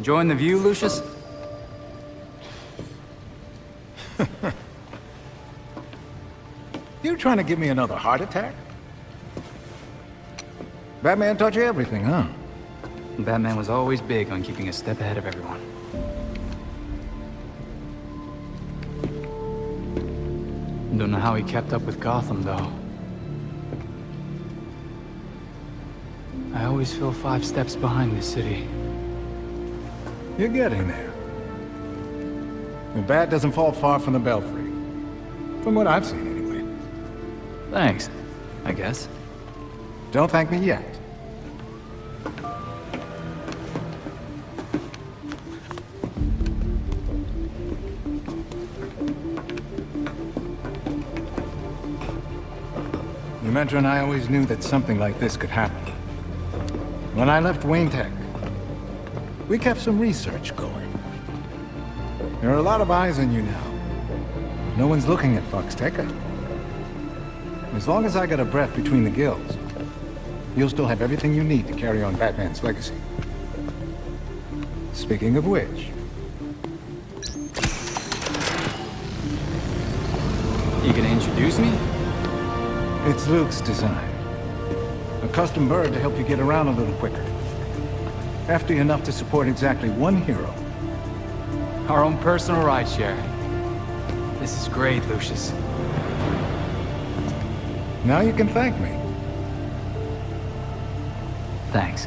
Enjoying the view, Lucius? You trying to give me another heart attack? Batman taught you everything, huh? Batman was always big on keeping a step ahead of everyone. Don't know how he kept up with Gotham, though. I always feel 5 steps behind this city. You're getting there. The bat doesn't fall far from the belfry. From what I've seen, anyway. Thanks, I guess. Don't thank me yet. Mentor and I always knew that something like this could happen. When I left Wayne Tech, we kept some research going. There are a lot of eyes on you now. No one's looking at Fox Tech. As long as I got a breath between the gills, you'll still have everything you need to carry on Batman's legacy. Speaking of which... You gonna introduce me? It's Luke's design. A custom bird to help you get around a little quicker. Hefty enough to support exactly one hero. Our own personal rideshare. This is great, Lucius. Now you can thank me. Thanks.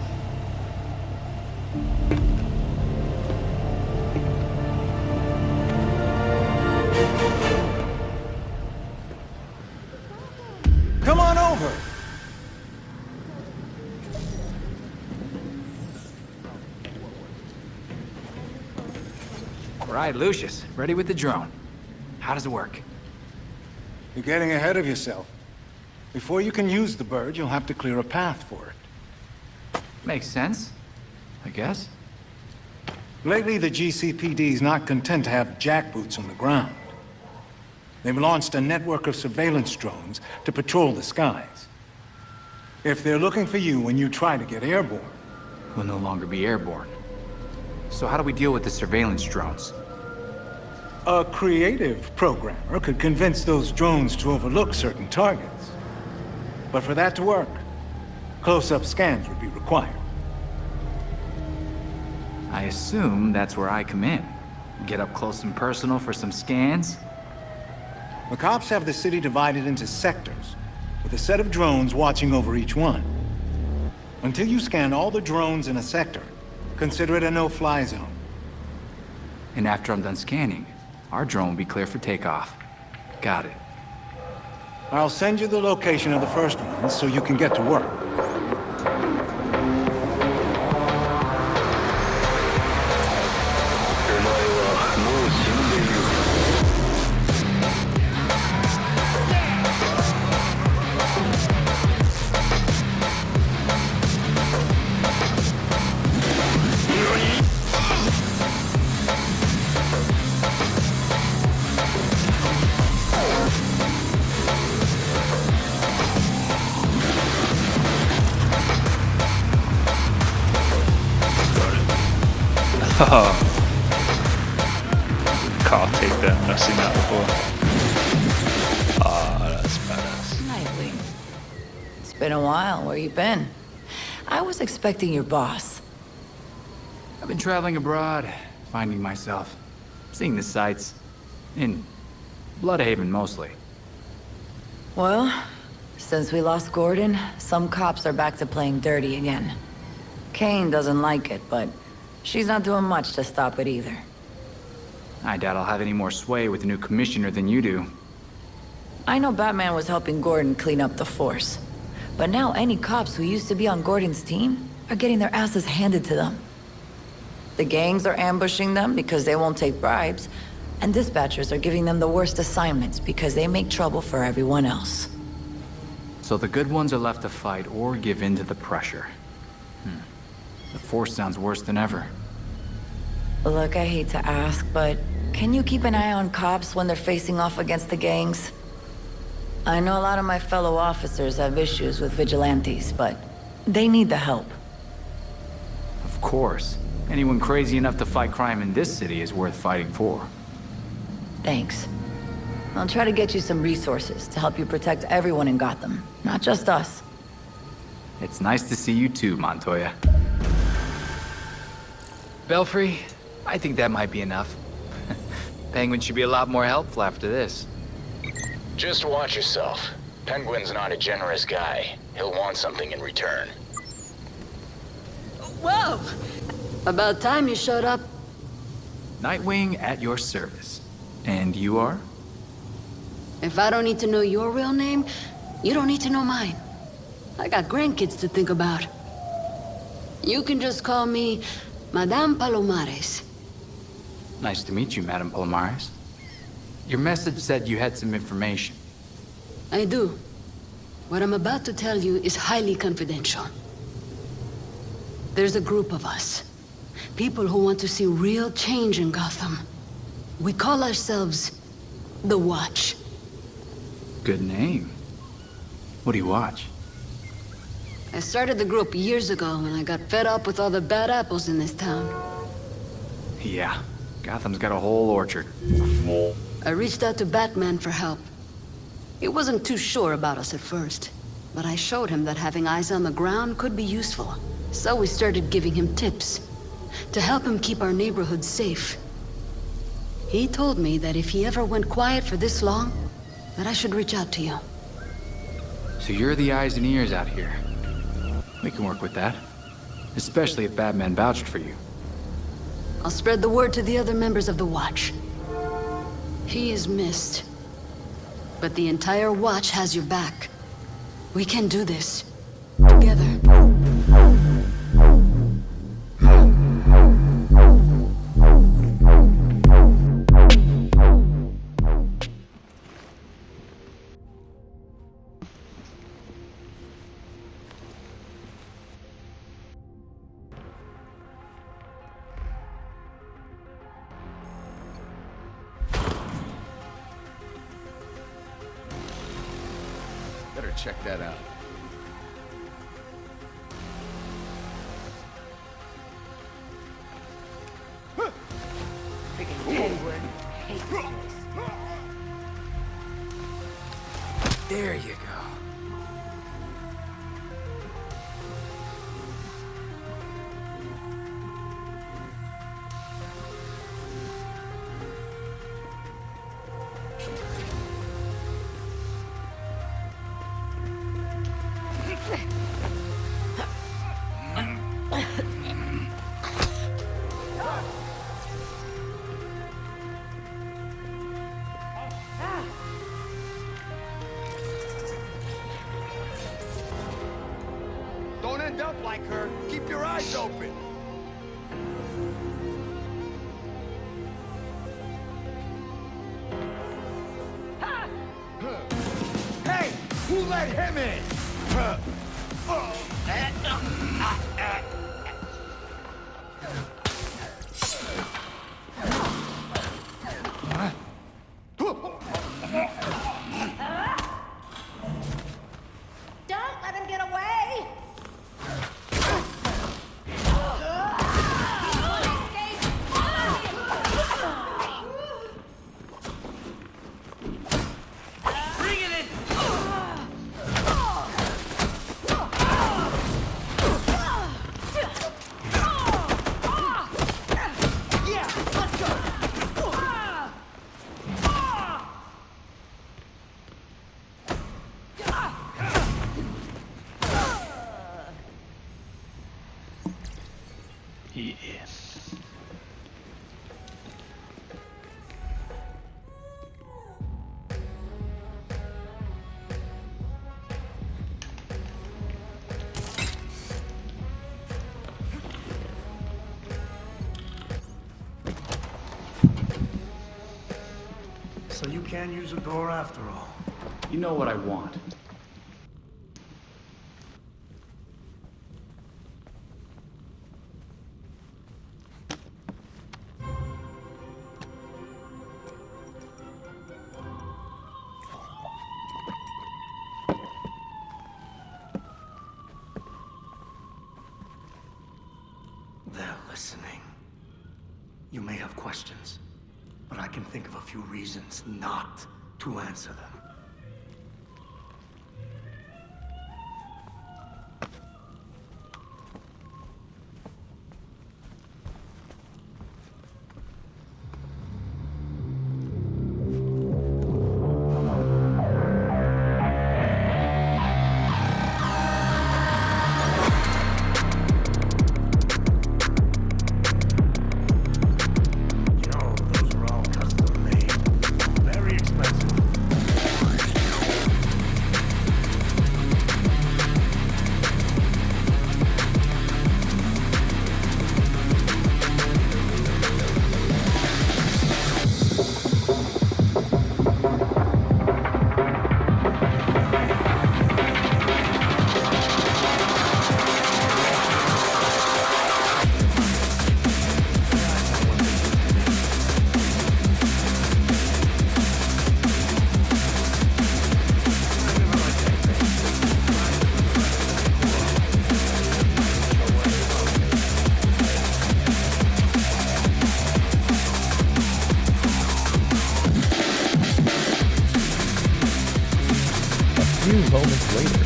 Come on over! Right, Lucius. Ready with the drone. How does it work? You're getting ahead of yourself. Before you can use the bird, you'll have to clear a path for it. Makes sense, I guess. Lately, the GCPD's not content to have jackboots on the ground. They've launched a network of surveillance drones to patrol the skies. If they're looking for you when you try to get airborne... We'll no longer be airborne. So how do we deal with the surveillance drones? A creative programmer could convince those drones to overlook certain targets. But for that to work, close-up scans would be required. I assume that's where I come in. Get up close and personal for some scans? The cops have the city divided into sectors, with a set of drones watching over each one. Until you scan all the drones in a sector, consider it a no-fly zone. And after I'm done scanning, our drone will be clear for takeoff. Got it. I'll send you the location of the first one so you can get to work. Oh. Car takedown, I've seen that before. Ah, that's badass. Nightwing. It's been a while. Where you been? I was expecting your boss. I've been traveling abroad, finding myself, seeing the sights. In Bloodhaven, mostly. Well, since we lost Gordon, some cops are back to playing dirty again. Kane doesn't like it, but she's not doing much to stop it either. I doubt I'll have any more sway with the new commissioner than you do. I know Batman was helping Gordon clean up the force. But now any cops who used to be on Gordon's team are getting their asses handed to them. The gangs are ambushing them because they won't take bribes, and dispatchers are giving them the worst assignments because they make trouble for everyone else. So the good ones are left to fight or give in to the pressure. The force sounds worse than ever. Look, I hate to ask, but can you keep an eye on cops when they're facing off against the gangs? I know a lot of my fellow officers have issues with vigilantes, but they need the help. Of course. Anyone crazy enough to fight crime in this city is worth fighting for. Thanks. I'll try to get you some resources to help you protect everyone in Gotham, not just us. It's nice to see you too, Montoya. Belfry, I think that might be enough. Penguin should be a lot more helpful after this. Just watch yourself. Penguin's not a generous guy. He'll want something in return. Whoa! About time you showed up. Nightwing at your service. And you are? If I don't need to know your real name, you don't need to know mine. I got grandkids to think about. You can just call me Madame Palomares. Nice to meet you, Madame Palomares. Your message said you had some information. I do. What I'm about to tell you is highly confidential. There's a group of us. People who want to see real change in Gotham. We call ourselves the Watch. Good name. What do you watch? I started the group years ago when I got fed up with all the bad apples in this town. Yeah, Gotham's got a whole orchard. I reached out to Batman for help. He wasn't too sure about us at first, but I showed him that having eyes on the ground could be useful. So we started giving him tips to help him keep our neighborhood safe. He told me that if he ever went quiet for this long, that I should reach out to you. So you're the eyes and ears out here. We can work with that. Especially if Batman vouched for you. I'll spread the word to the other members of the Watch. He is missed. But the entire Watch has your back. We can do this. Together. Better check that out. There you go. Don't end up like her. Keep your eyes open. Hey, who let him in? Don't let him get away! Yeah. So you can't use a door after all. You know what I want. They're listening. You may have questions, but I can think of a few reasons not to answer them. Moments later.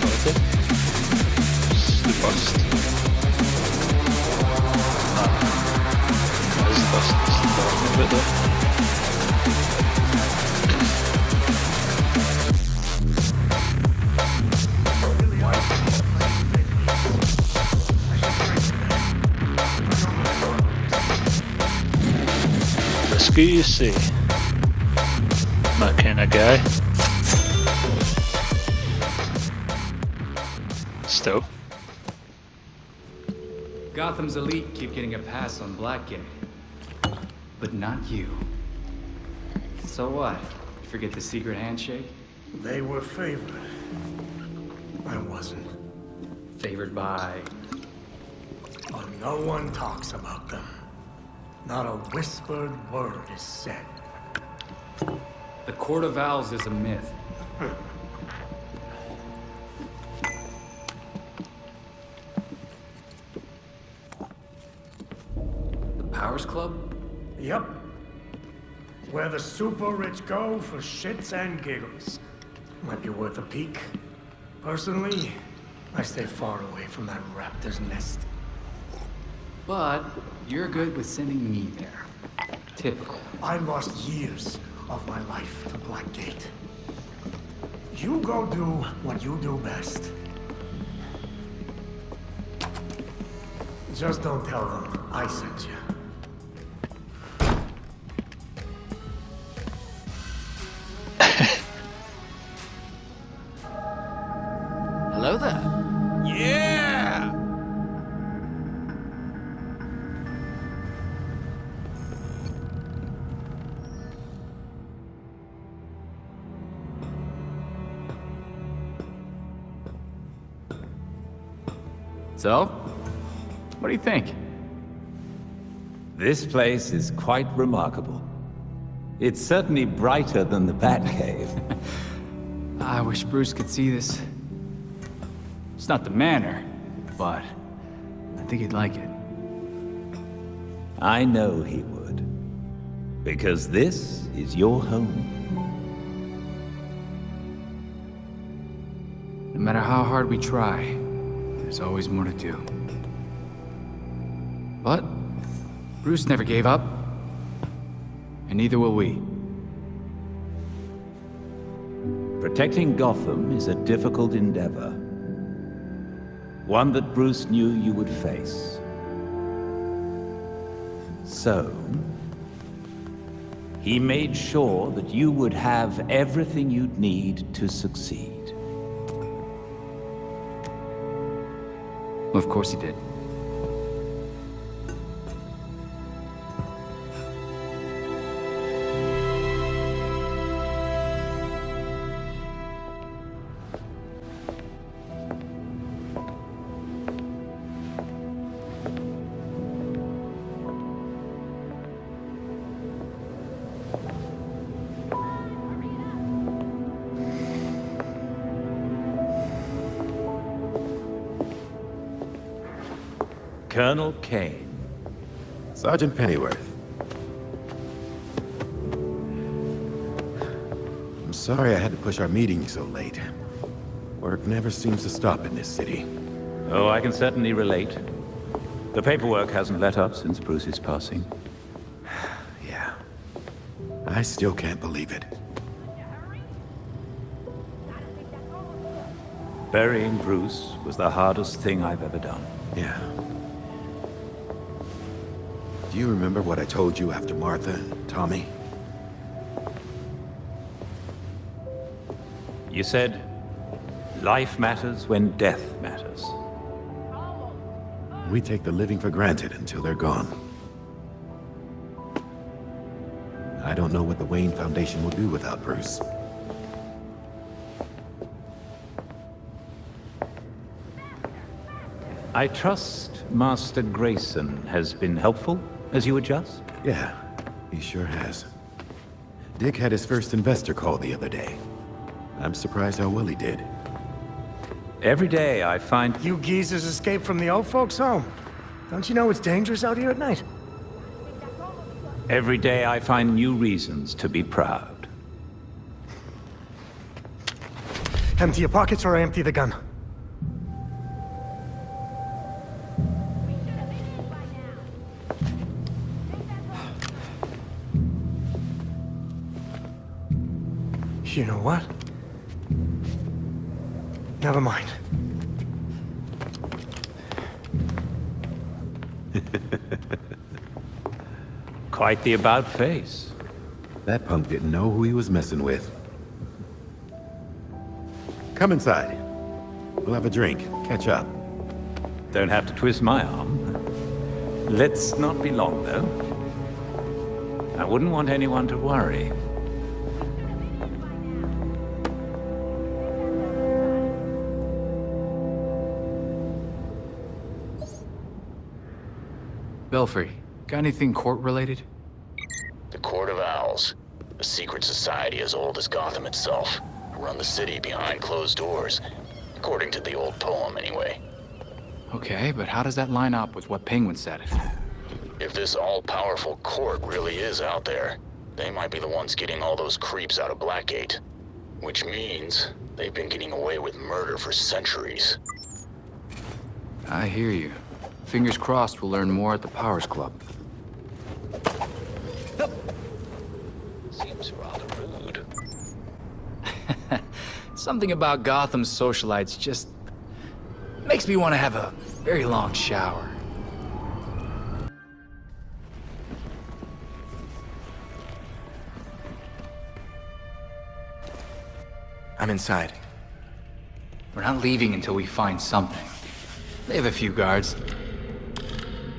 Okay. The bust. Where's the bust? It's the bit there. You see, that kind of guy. Still, Gotham's elite keep getting a pass on Blackgate, but not you. So what? You forget the secret handshake? They were favored. I wasn't. Favored by... But no one talks about them. Not a whispered word is said. The Court of Owls is a myth. The Powers Club? Yep. Where the super rich go for shits and giggles. Might be worth a peek. Personally, I stay far away from that raptor's nest. But you're good with sending me there. Typical. I lost years of my life to Blackgate. You go do what you do best. Just don't tell them I sent you. Hello there. Yeah! So, what do you think? This place is quite remarkable. It's certainly brighter than the Batcave. I wish Bruce could see this. It's not the manor, but I think he'd like it. I know he would. Because this is your home. No matter how hard we try, there's always more to do. But Bruce never gave up, and neither will we. Protecting Gotham is a difficult endeavor. One that Bruce knew you would face. So, he made sure that you would have everything you'd need to succeed. Of course he did. Colonel Kane. Sergeant Pennyworth. I'm sorry I had to push our meeting so late. Work never seems to stop in this city. Oh, I can certainly relate. The paperwork hasn't let up since Bruce's passing. Yeah. I still can't believe it. Burying Bruce was the hardest thing I've ever done. Yeah. Do you remember what I told you after Martha and Tommy? You said, life matters when death matters. We take the living for granted until they're gone. I don't know what the Wayne Foundation will do without Bruce. I trust Master Grayson has been helpful as you adjust? Yeah, he sure has. Dick had his first investor call the other day. I'm surprised how well he did. Every day I find... You geezers escaped from the old folks' home. Don't you know it's dangerous out here at night? Every day I find new reasons to be proud. Empty your pockets or I empty the gun. You know what? Never mind. Quite the about face. That punk didn't know who he was messing with. Come inside. We'll have a drink, catch up. Don't have to twist my arm. Let's not be long, though. I wouldn't want anyone to worry. Belfry, got anything court-related? The Court of Owls. A secret society as old as Gotham itself. Run the city behind closed doors. According to the old poem, anyway. Okay, but how does that line up with what Penguin said? If this all-powerful court really is out there, they might be the ones getting all those creeps out of Blackgate. Which means they've been getting away with murder for centuries. I hear you. Fingers crossed we'll learn more at the Powers Club. Seems rather rude. Something about Gotham's socialites just makes me want to have a very long shower. I'm inside. We're not leaving until we find something. They have a few guards.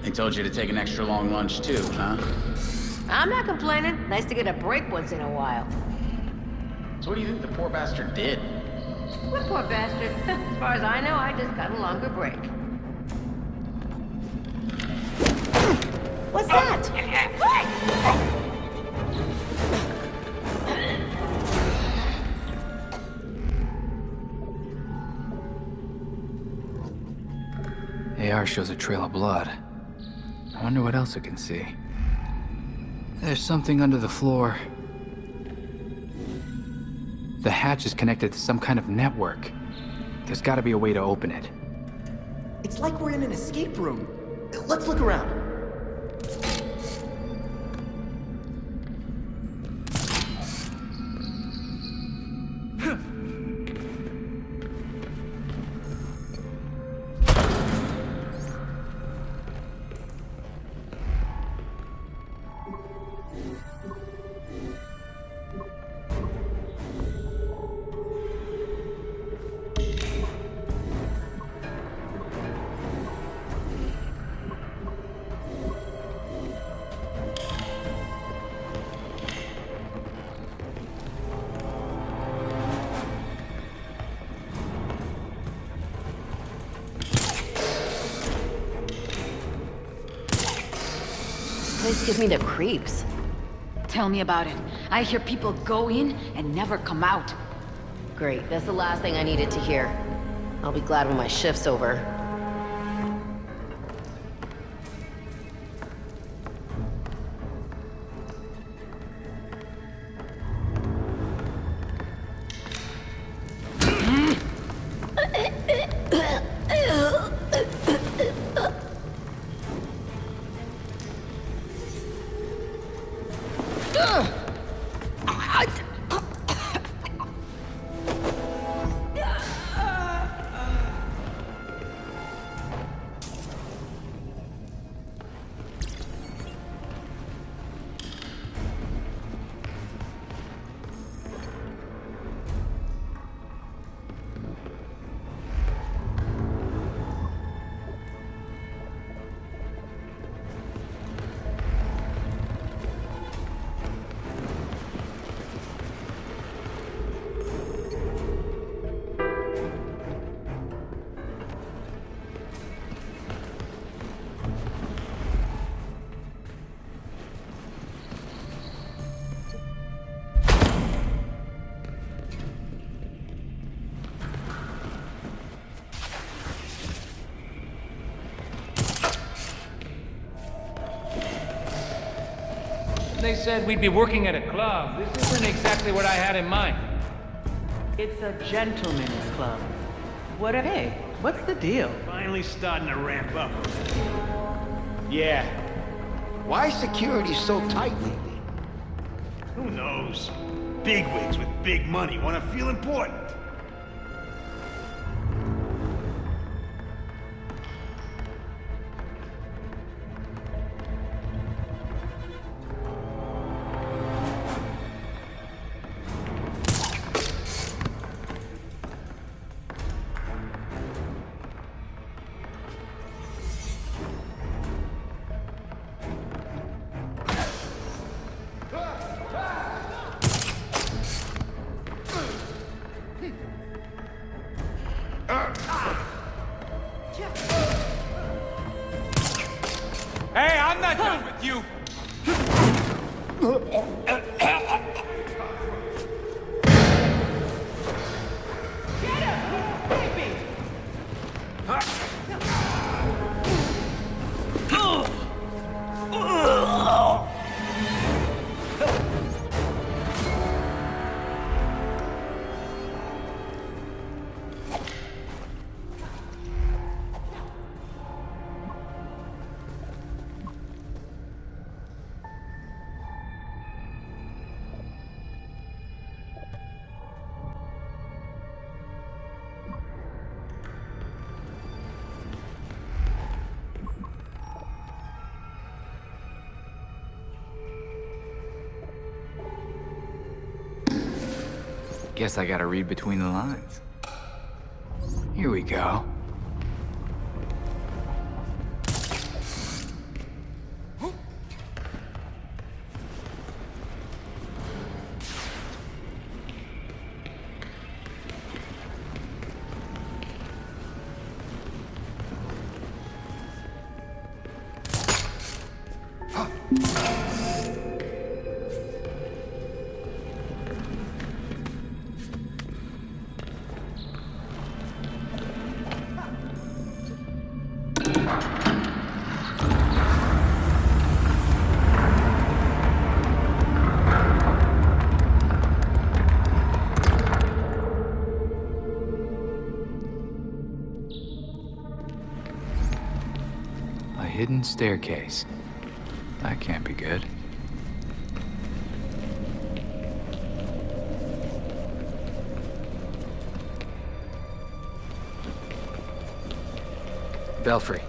They told you to take an extra long lunch too, huh? I'm not complaining. Nice to get a break once in a while. So what do you think the poor bastard did? What poor bastard? As far as I know, I just got a longer break. What's that? AR shows a trail of blood. I wonder what else it can see. There's something under the floor. The hatch is connected to some kind of network. There's gotta be a way to open it. It's like we're in an escape room. Let's look around. This gives me the creeps. Tell me about it. I hear people go in and never come out. Great, that's the last thing I needed to hear. I'll be glad when my shift's over. They said we'd be working at a club. This isn't exactly what I had in mind. It's a gentleman's club. What hey, what's the deal? Finally starting to ramp up. Yeah. Why is security so tight lately? Who knows? Bigwigs with big money want to feel important. Hey, I'm not done with you! Guess I gotta read between the lines. Here we go. Hidden staircase. That can't be good. Belfry,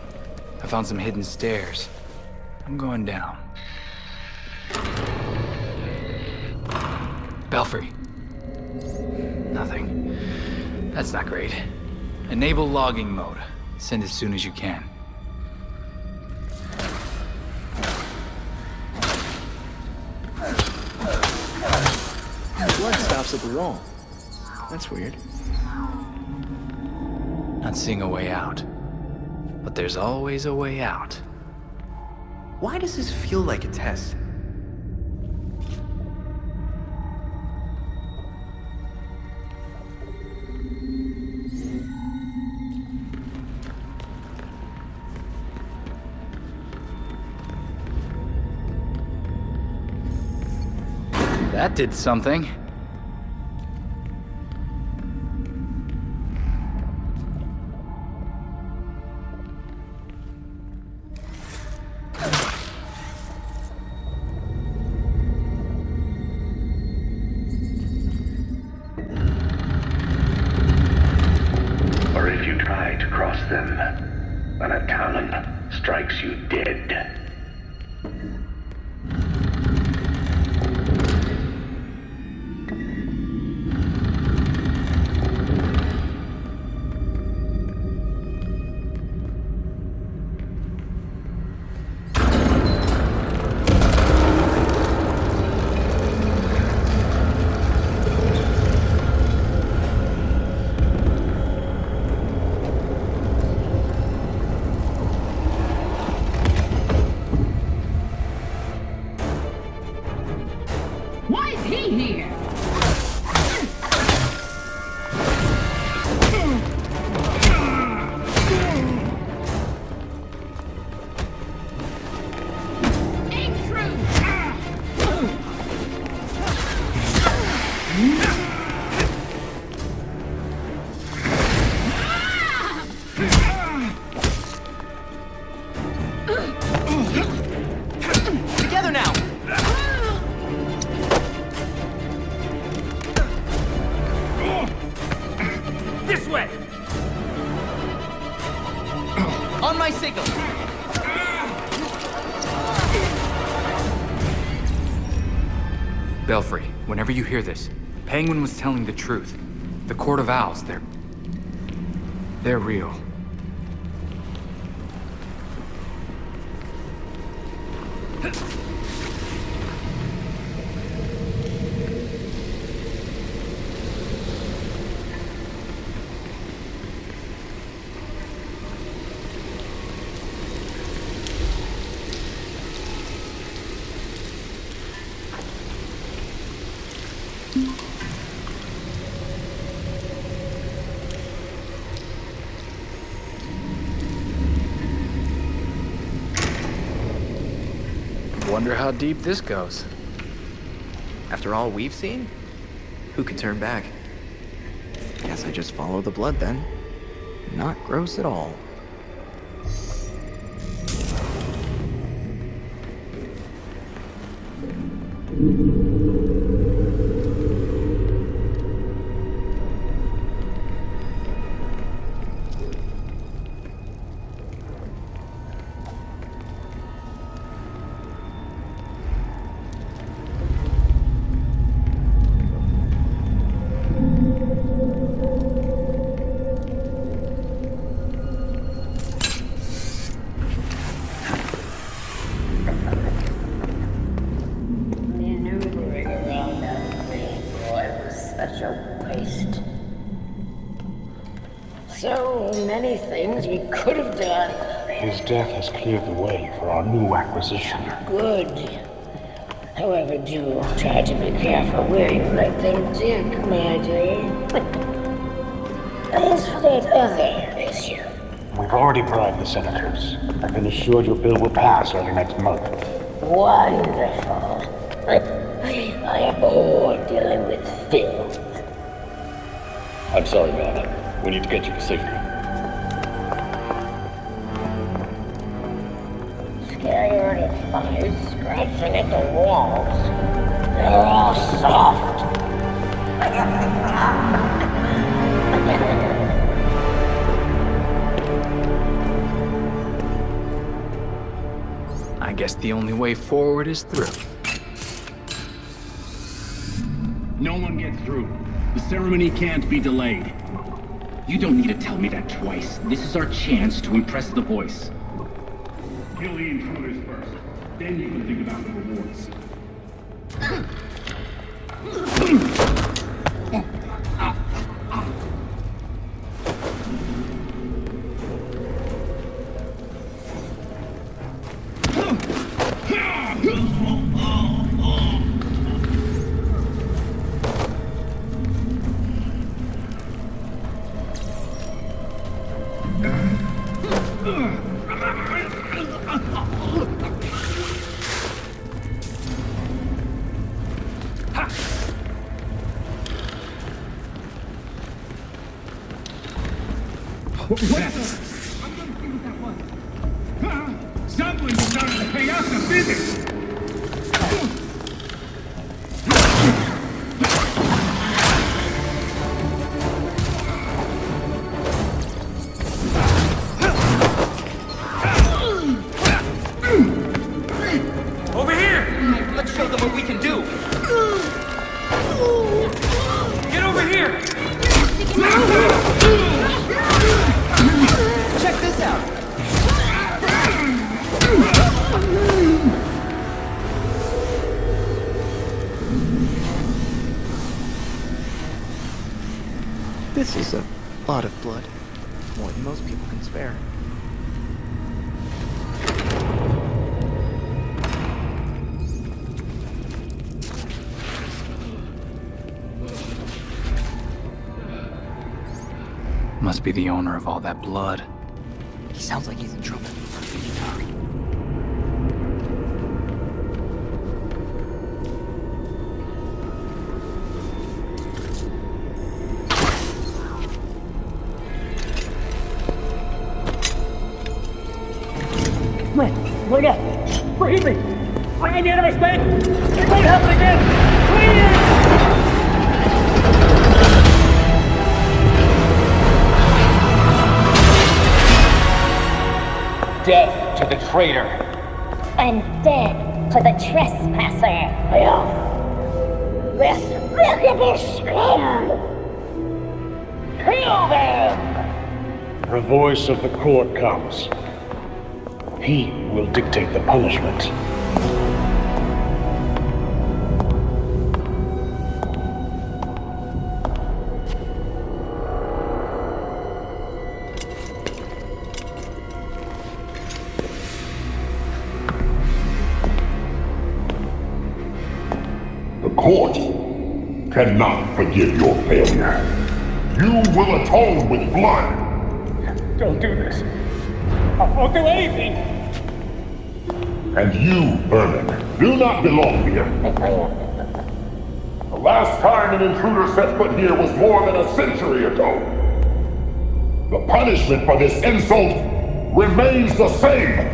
I found some hidden stairs. I'm going down. Belfry. Nothing. That's not great. Enable logging mode. Send as soon as you can. Blood stops at the wall. That's weird. Not seeing a way out. But there's always a way out. Why does this feel like a test? That did something. Or if you try to cross them, then a talon strikes you dead. Together now! This way! On my signal! Belfry, whenever you hear this, Penguin was telling the truth. The Court of Owls, they're real. Wonder how deep this goes. After all we've seen, who could turn back? Guess I just follow the blood then. Not gross at all. Maneuvering around that thing, boy, was such a waste. So many things we could have done. His death has cleared the way for our new acquisition. Good. However, do try to be careful where you let them dig, my dear. As for that other issue, We've already bribed the senators. I've been assured your bill will pass early next month. wonderful. I abhor dealing with filth. I'm sorry, man. We need to get you to safety. Scared of flies scratching at the walls. They're all soft. I guess the only way forward is through. No one gets through. The ceremony can't be delayed. You don't need to tell me that twice. This is our chance to impress the voice. Kill the intruders first. Then you can think about the rewards. Someone decided to pay us a visit! Over here! Let's show them what we can do! Get over here! Check this out! This is a lot of blood. More than most people can spare. Must be the owner of all that blood. He sounds like he's in trouble. What up? Free me! I need a respect! It won't happen again! Please! Death to the traitor! And death to the trespasser! Despicable scum! Kill them! The voice of the court comes. He will dictate the punishment. The court cannot forgive your failure. You will atone with blood. Don't do this. I won't do anything! And you, Vermin, do not belong here. The last time an intruder set foot here was more than a century ago. The punishment for this insult remains the same.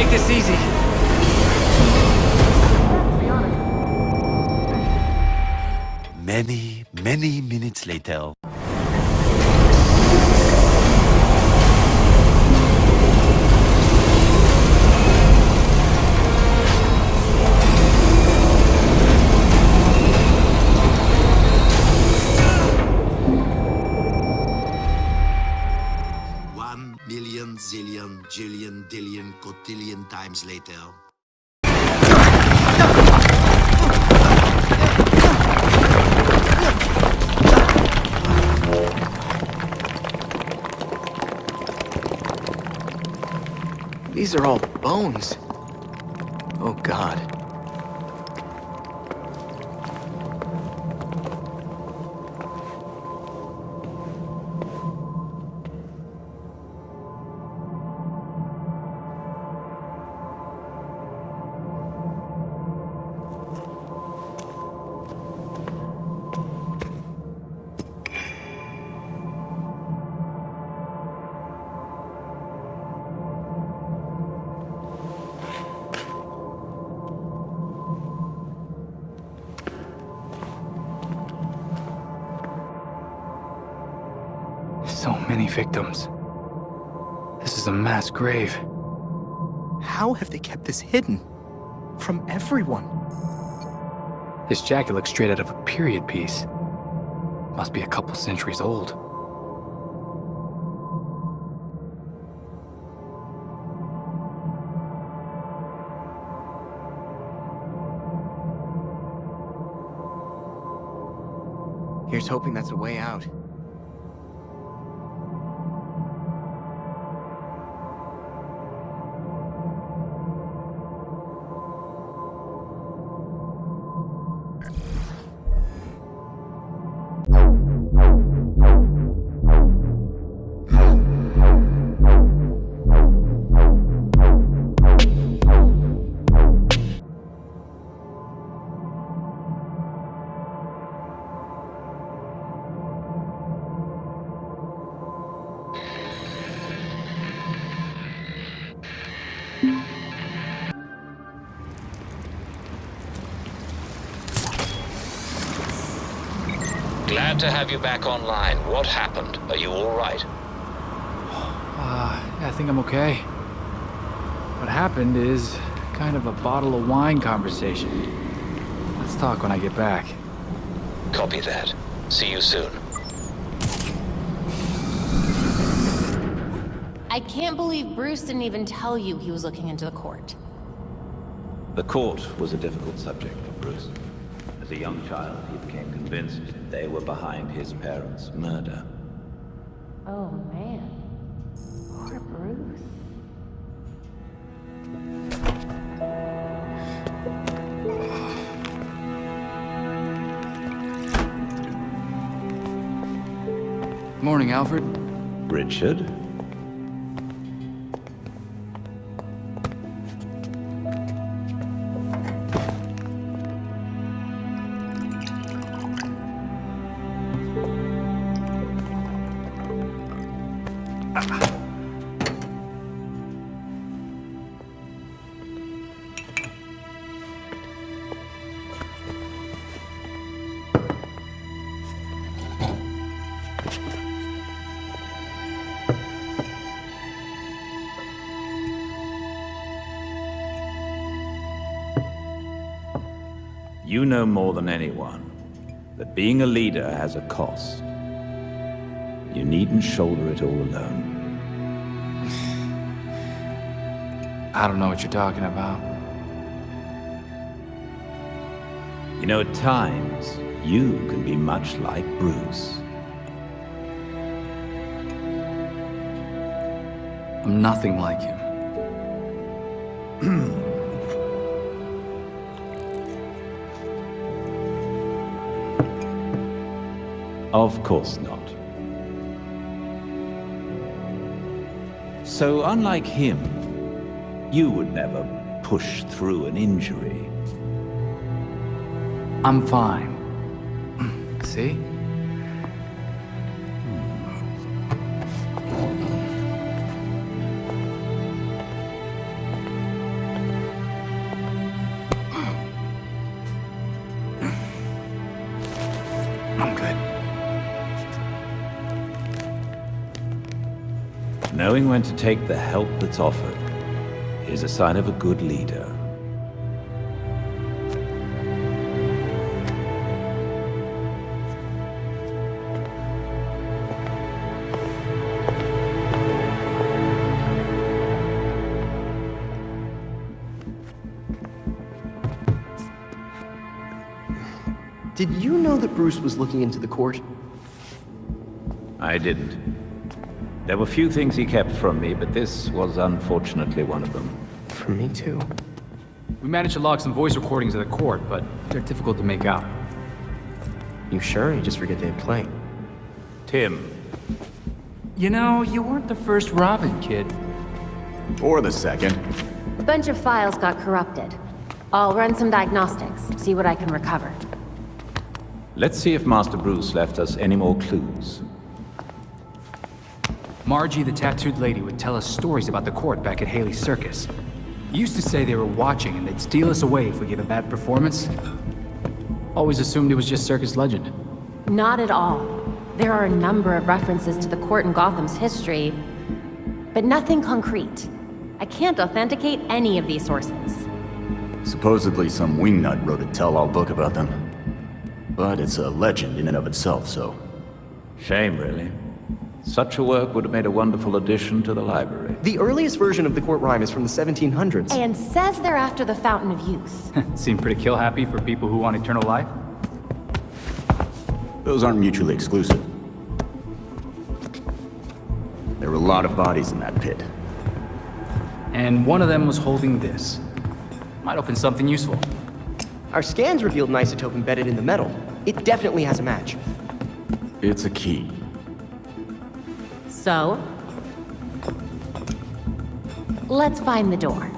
This easy. Many minutes later. Zillion, jillion, dillion, cotillion times later. These are all bones. Oh, God. So many victims. This is a mass grave. How have they kept this hidden? From everyone? This jacket looks straight out of a period piece. Must be a couple centuries old. Here's hoping that's a way out. Glad to have you back online. What happened? Are you all right? Yeah, I think I'm okay. What happened is kind of a bottle of wine conversation. Let's talk when I get back. Copy that. See you soon. I can't believe Bruce didn't even tell you he was looking into the court. The court was a difficult subject for Bruce. As a young child, he became convinced they were behind his parents' murder. Oh, man. Poor Bruce. Morning, Alfred. Richard? You know more than anyone that being a leader has a cost. You needn't shoulder it all alone. I don't know what you're talking about. You know, at times, you can be much like Bruce. I'm nothing like him. Of course not. So, unlike him, you would never push through an injury. I'm fine. See? I'm good. Knowing when to take the help that's offered is a sign of a good leader. Did you know that Bruce was looking into the court? I didn't. There were few things he kept from me, but this was unfortunately one of them. From me too. We managed to log some voice recordings of the court, but they're difficult to make out. You sure? You just forget they play. Tim. You know, you weren't the first Robin, kid. Or the second. A bunch of files got corrupted. I'll run some diagnostics, see what I can recover. Let's see if Master Bruce left us any more clues. Margie, the tattooed lady, would tell us stories about the court back at Haley's Circus. Used to say they were watching and they'd steal us away if we gave a bad performance. Always assumed it was just circus legend. Not at all. There are a number of references to the court in Gotham's history, but nothing concrete. I can't authenticate any of these sources. Supposedly some wingnut wrote a tell-all book about them. But it's a legend in and of itself, so... Shame, really. Such a work would have made a wonderful addition to the library. The earliest version of the court rhyme is from the 1700s. And says they're after the Fountain of Youth. Seem pretty kill-happy for people who want eternal life. Those aren't mutually exclusive. There were a lot of bodies in that pit. And one of them was holding this. Might open something useful. Our scans revealed an isotope embedded in the metal. It definitely has a match. It's a key. So? Let's find the door.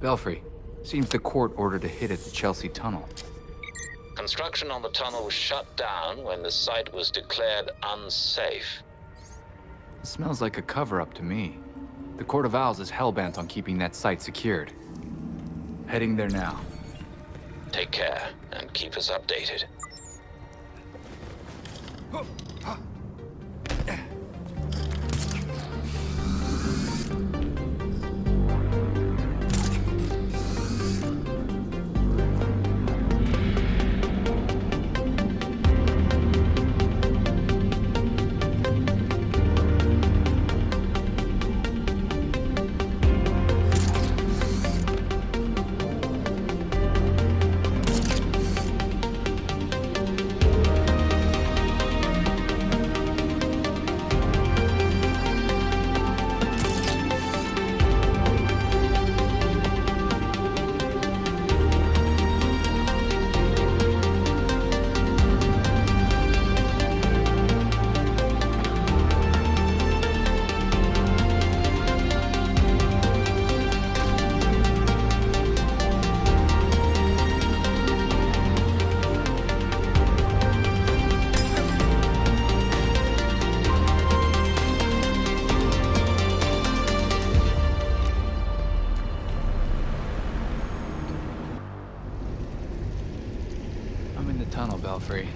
Belfry, seems the court ordered a hit at the Chelsea Tunnel. Construction on the tunnel was shut down when the site was declared unsafe. It smells like a cover-up to me. The Court of Owls is hell-bent on keeping that site secured. Heading there now. Take care, and keep us updated. Tunnel, Belfry.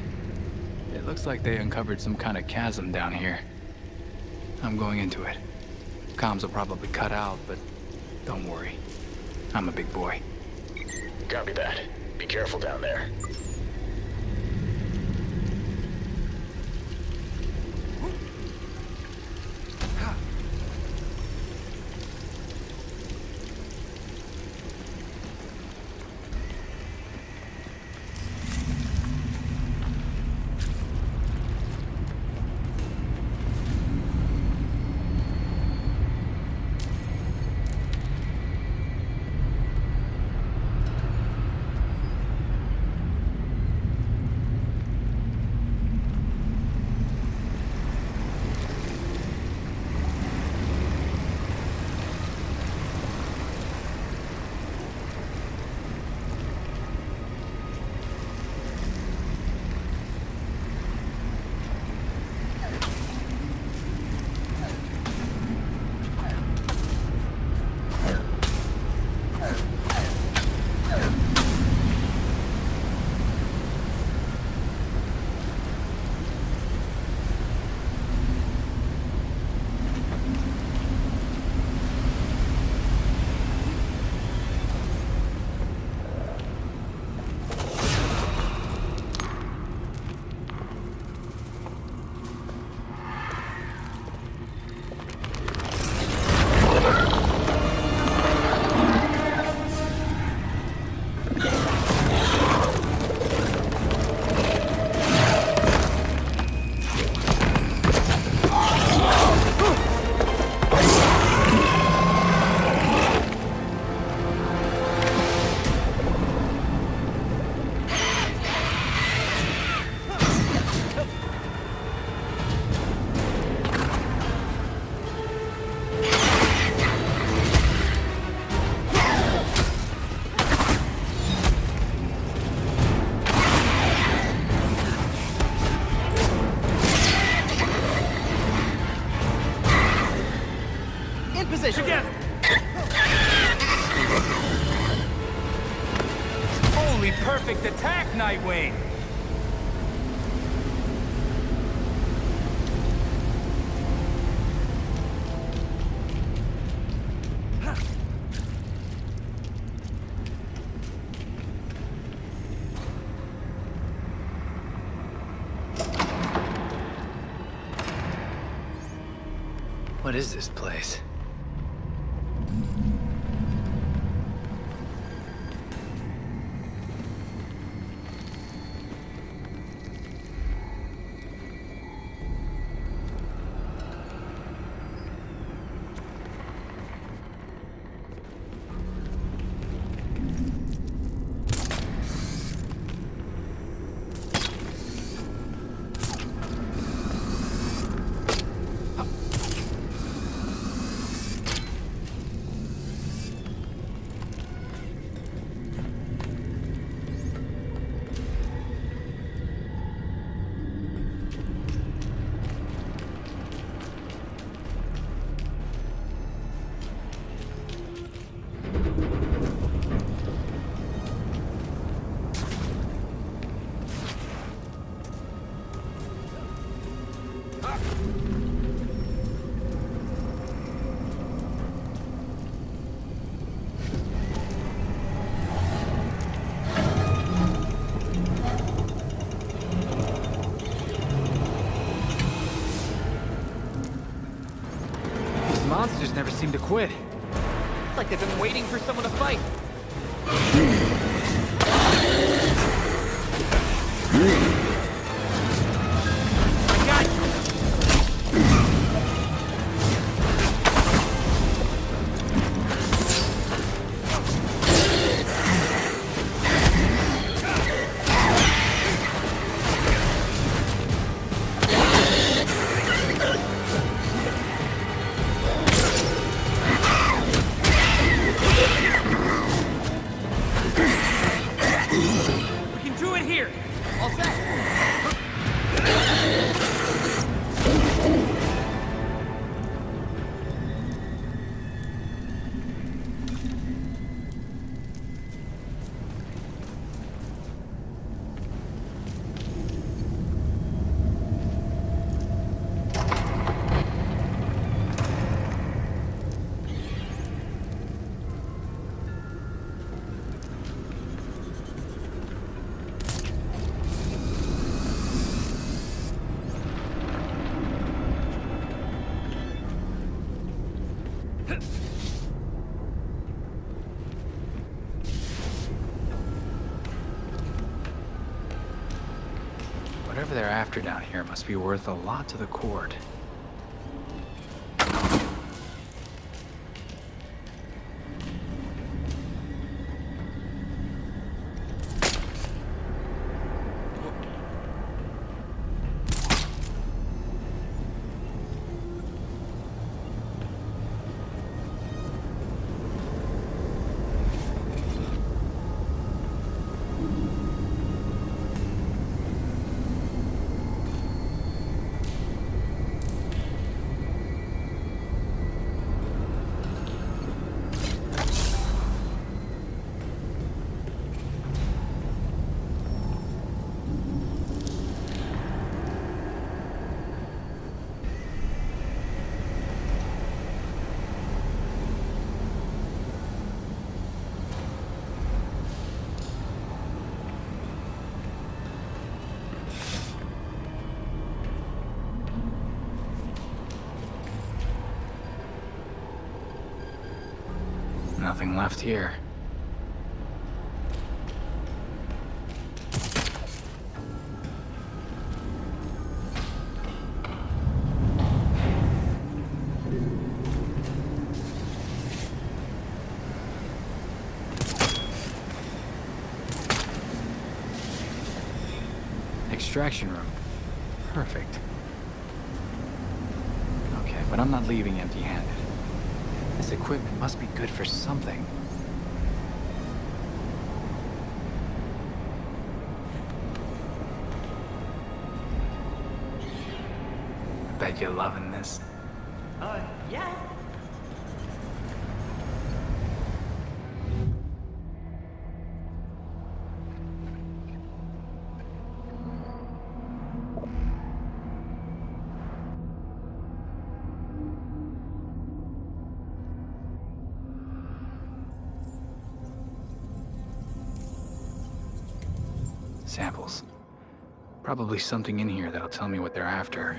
It looks like they uncovered some kind of chasm down here. I'm going into it. Comms will probably cut out, but don't worry. I'm a big boy. Copy that. Be careful down there. Position. Together. Holy perfect attack, Nightwing! What is this place? monsters never seem to quit. It's like they've been waiting for someone to fight. I got you! Whatever they're after down here must be worth a lot to the court. Nothing left here. Extraction room. Perfect. Okay, but I'm not leaving empty-handed. This equipment must be good for something. I bet you're loving this. Yeah. Samples. Probably something in here that'll tell me what they're after.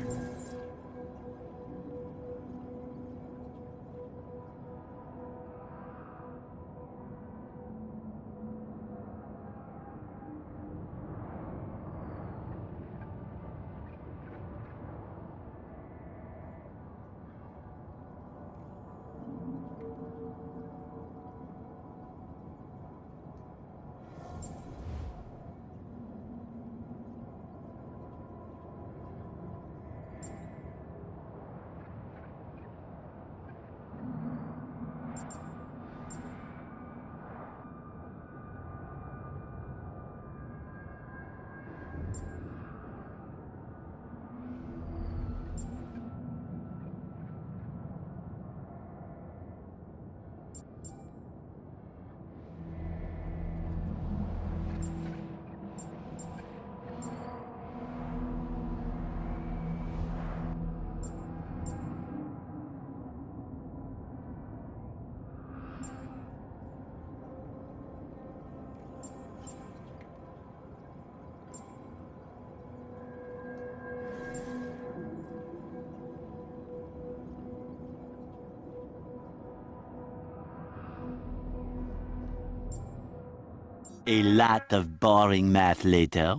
A lot of boring math later.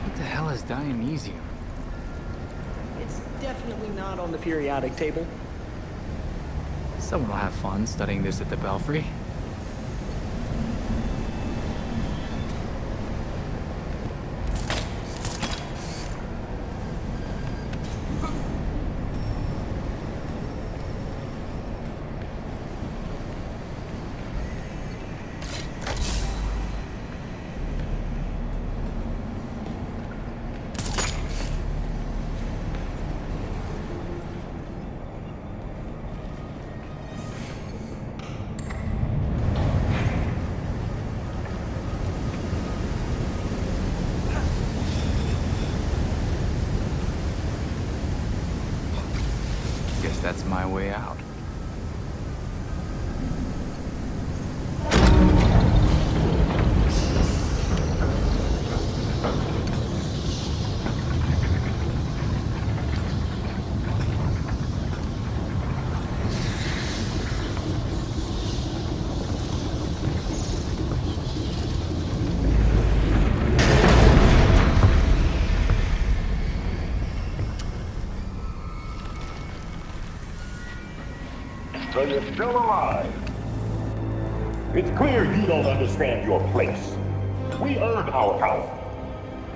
What the hell is Dionysium? It's definitely not on the periodic table. Someone will have fun studying this at the Belfry. Guess that's my way out. So you're still alive. It's clear you don't understand your place. We earned our power.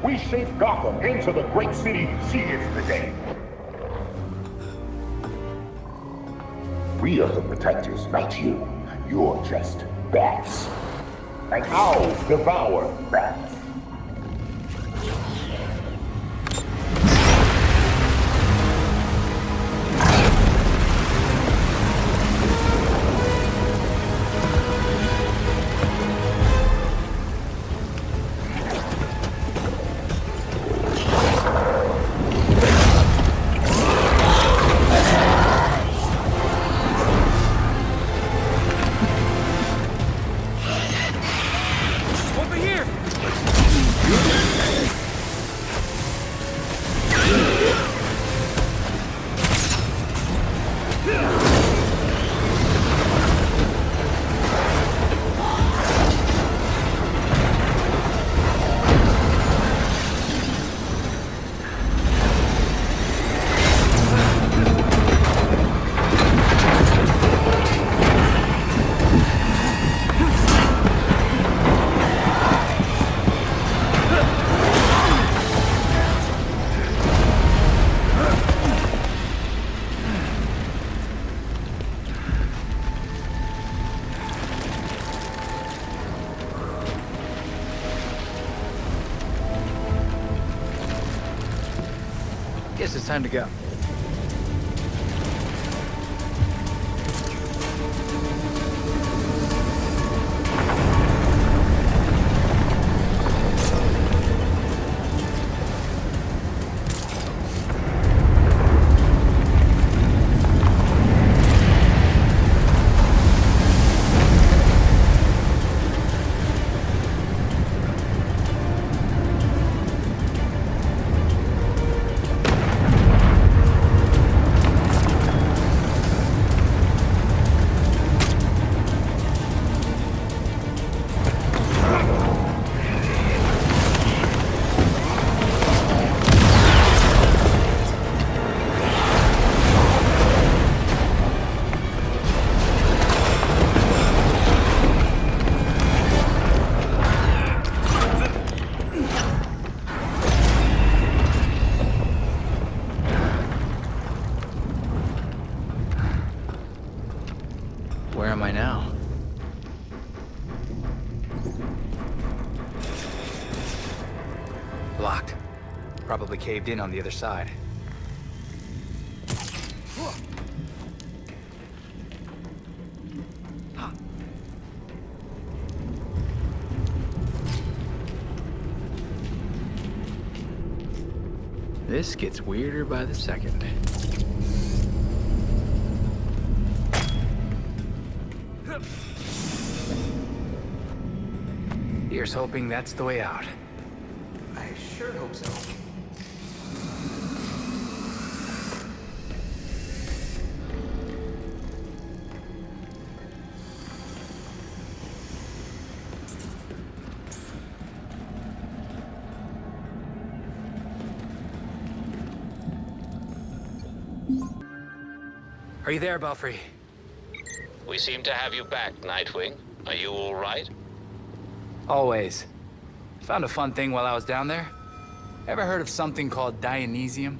We shaped Gotham into the great city she is today. We are the protectors, not you. You're just bats. And owls devour bats. Guess it's time to go. Where am I now? Blocked. Probably caved in on the other side. This gets weirder by the second. Here's hoping that's the way out. I sure hope so. Are you there, Belfry? We seem to have you back, Nightwing. Are you all right? Always. Found a fun thing while I was down there. Ever heard of something called Dionysium?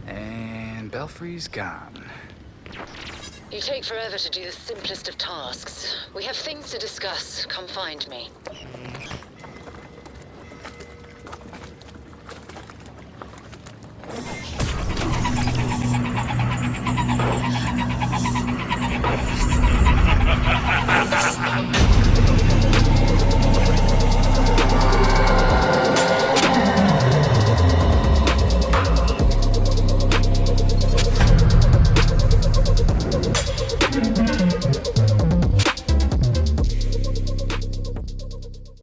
And Belfry's gone. You take forever to do the simplest of tasks. We have things to discuss. Come find me.